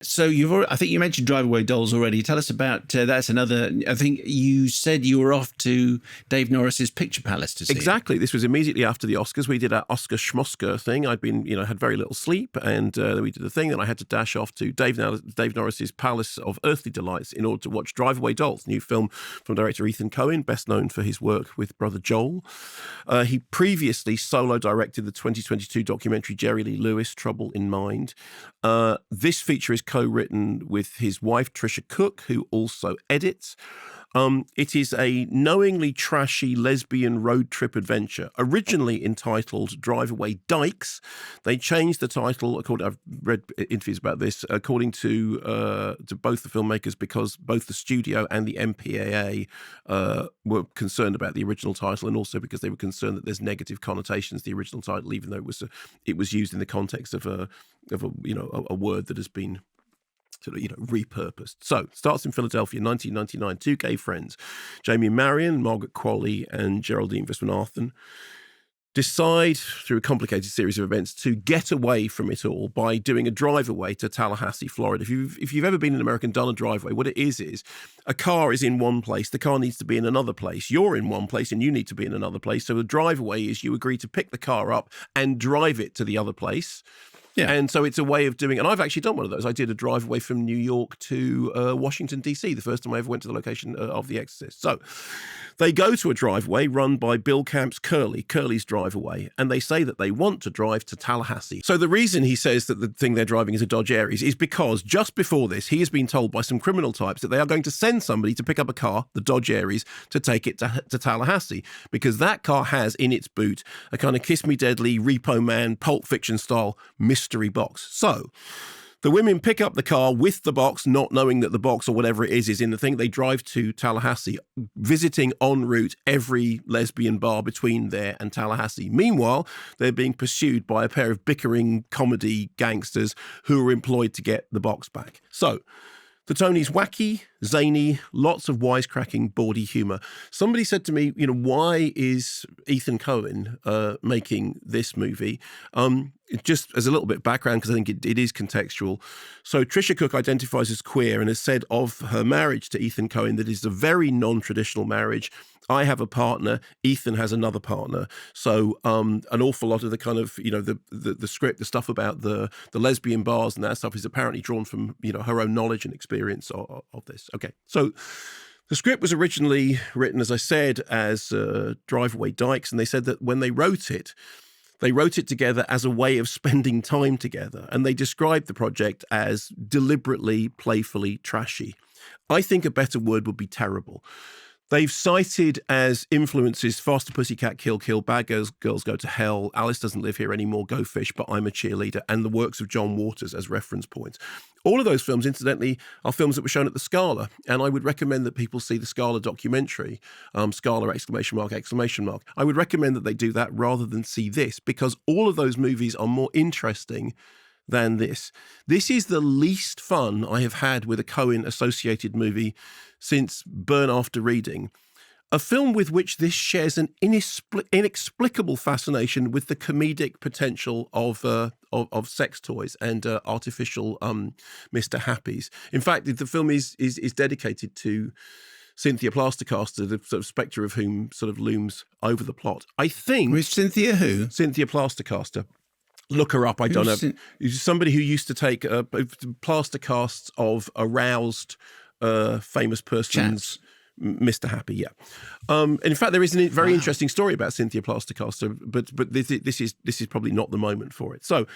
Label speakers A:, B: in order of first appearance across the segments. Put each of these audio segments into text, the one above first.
A: So I think you mentioned Drive Away Dolls already. Tell us about that's another. I think you said you were off to Dave Norris's Picture Palace to see
B: Exactly. This was immediately after the Oscars. We did our Oscar schmosker thing. I'd been, had very little sleep, and we did the thing. Then I had to dash off to Dave Norris's Palace of Earthly Delights in order to watch Drive Away Dolls, new film from director Ethan Coen, best known for his work with brother Joel. He previously solo directed the 2022 documentary Jerry Lee Lewis, Trouble in Mind. This feature is co-written with his wife, Trisha Cook, who also edits. It is a knowingly trashy lesbian road trip adventure, originally entitled Drive Away Dykes. They changed the title, I've read interviews about this, according to both the filmmakers, because both the studio and the MPAA were concerned about the original title, and also because they were concerned that there's negative connotations to the original title, even though it was used in the context of a word that has been repurposed. So, starts in Philadelphia, 1999. Two gay friends, Jamie and Marian, Margaret Qualley and Geraldine Viswanathan, decide through a complicated series of events to get away from it all by doing a drive away to Tallahassee, Florida. If you've ever been in America and done a driveway, what it is a car is in one place, the car needs to be in another place. You're in one place and you need to be in another place. So the drive away is you agree to pick the car up and drive it to the other place. Yeah. And so it's a way of doing, and I've actually done one of those. I did a drive away from New York to Washington, D.C., the first time I ever went to the location of The Exorcist. So they go to a driveway run by Bill Camp's Curly's drive away, and they say that they want to drive to Tallahassee. So the reason he says that the thing they're driving is a Dodge Aries is because just before this, he has been told by some criminal types that they are going to send somebody to pick up a car, the Dodge Aries, to take it to Tallahassee, because that car has in its boot a kind of Kiss Me Deadly, Repo Man, Pulp Fiction style mystery box. So the women pick up the car with the box, not knowing that the box or whatever it is in the thing. They drive to Tallahassee, visiting en route every lesbian bar between there and Tallahassee. Meanwhile, they're being pursued by a pair of bickering comedy gangsters who are employed to get the box back. So the tone is wacky, zany, lots of wisecracking, bawdy humour. Somebody said to me, why is Ethan Coen making this movie? Just as a little bit of background, because I think it is contextual. So Trisha Cook identifies as queer and has said of her marriage to Ethan Coen that it's a very non-traditional marriage. I have a partner, Ethan has another partner. So an awful lot of the kind of, the script, the stuff about the lesbian bars and that stuff is apparently drawn from, her own knowledge and experience of this. Okay, so the script was originally written, as I said, as Drive Away Dykes, and they said that when they wrote it together as a way of spending time together, and they described the project as deliberately, playfully trashy. I think a better word would be terrible. They've cited as influences Faster Pussycat Kill Kill, Bad Girls Go to Hell, Alice Doesn't Live Here Anymore, Go Fish, But I'm a Cheerleader, and the works of John Waters as reference points. All of those films, incidentally, are films that were shown at the Scala, and I would recommend that people see the Scala documentary, Scala ! I would recommend that they do that rather than see this, because all of those movies are more interesting than this. This is the least fun I have had with a Coen-associated movie since Burn After Reading, a film with which this shares an inexplicable fascination with the comedic potential of sex toys and artificial Mr. Happies. In fact, the film is dedicated to Cynthia Plastercaster, the sort of spectre of whom sort of looms over the plot. I think...
A: With Cynthia who?
B: Cynthia Plastercaster. Look her up. I don't know. Somebody who used to take plaster casts of aroused famous persons.
A: Chaps.
B: Mr. Happy, yeah. In fact, there is a very interesting story about Cynthia Plastercaster, but this is probably not the moment for it. So.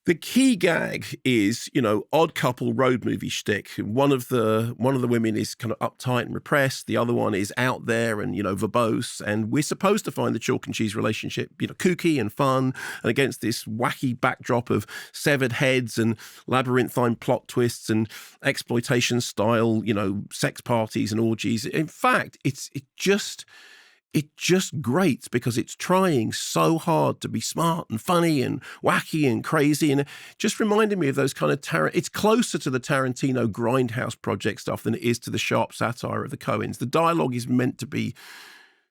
B: The key gag is, odd couple road movie shtick. One of the women is kind of uptight and repressed. The other one is out there and, verbose. And we're supposed to find the chalk and cheese relationship, kooky and fun, and against this wacky backdrop of severed heads and labyrinthine plot twists and exploitation style, sex parties and orgies. In fact, it just grates because it's trying so hard to be smart and funny and wacky and crazy, and it just reminded me of those kind of it's closer to the Tarantino Grindhouse Project stuff than it is to the sharp satire of the Coens. The dialogue is meant to be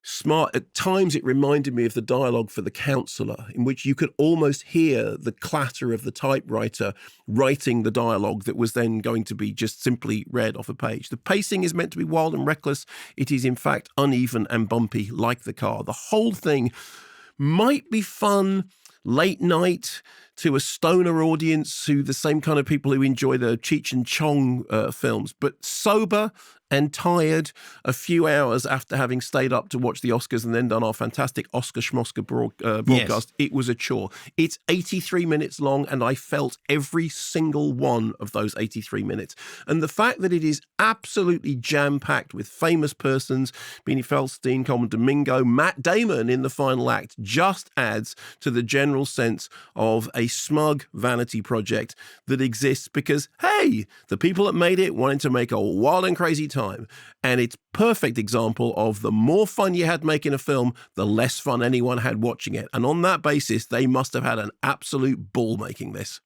B: smart. At times, it reminded me of the dialogue for The Counselor, in which you could almost hear the clatter of the typewriter writing the dialogue that was then going to be just simply read off a page. The pacing is meant to be wild and reckless. It is, in fact, uneven and bumpy like the car. The whole thing might be fun late night to a stoner audience, who the same kind of people who enjoy the Cheech and Chong films, but sober and tired a few hours after having stayed up to watch the Oscars and then done our fantastic Oscar Schmosker broadcast, It was a chore. It's 83 minutes long, and I felt every single one of those 83 minutes. And the fact that it is absolutely jam-packed with famous persons, Beanie Feldstein, Coleman Domingo, Matt Damon in the final act, just adds to the general sense of a smug vanity project that exists because, hey, the people that made it wanted to make a wild and crazy time. And it's perfect example of the more fun you had making a film, the less fun anyone had watching it. And on that basis, they must have had an absolute ball making this.